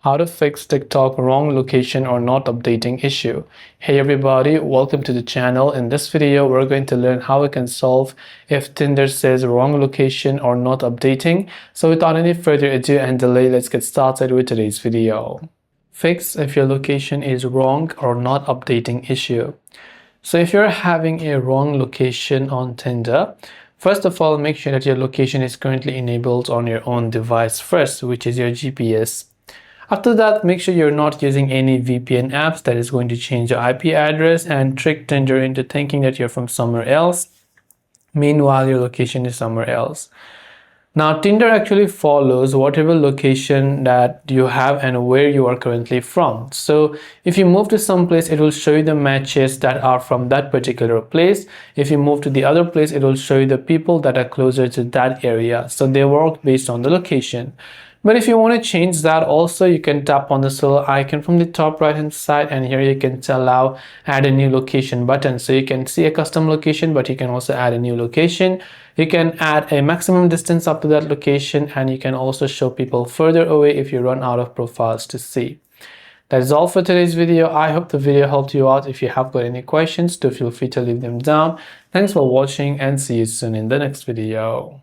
How to fix TikTok wrong location or not updating issue. Hey everybody, welcome to the channel. In this video, we're going to learn how we can solve if Tinder says wrong location or not updating. So without any further ado and delay, let's get started with today's video. Fix if your location is wrong or not updating issue. So if you're having a wrong location on Tinder, first of all, make sure that your location is currently enabled on your own device first, which is your GPS. After that, make sure you're not using any VPN apps that is going to change your IP address and trick Tinder into thinking that you're from somewhere else. Meanwhile, your location is somewhere else. Now, Tinder actually follows whatever location that you have and where you are currently from. So if you move to some place, it will show you the matches that are from that particular place. If you move to the other place, it will show you the people that are closer to that area. So they work based on the location. But if you want to change that also, you can tap on this little icon from the top right hand side, and here you can allow add a new location button. So you can see a custom location, but you can also add a new location. You can add a maximum distance up to that location, and you can also show people further away if you run out of profiles to see. That is all for today's video. I hope the video helped you out. If you have got any questions, do feel free to leave them down. Thanks for watching and see you soon in the next video.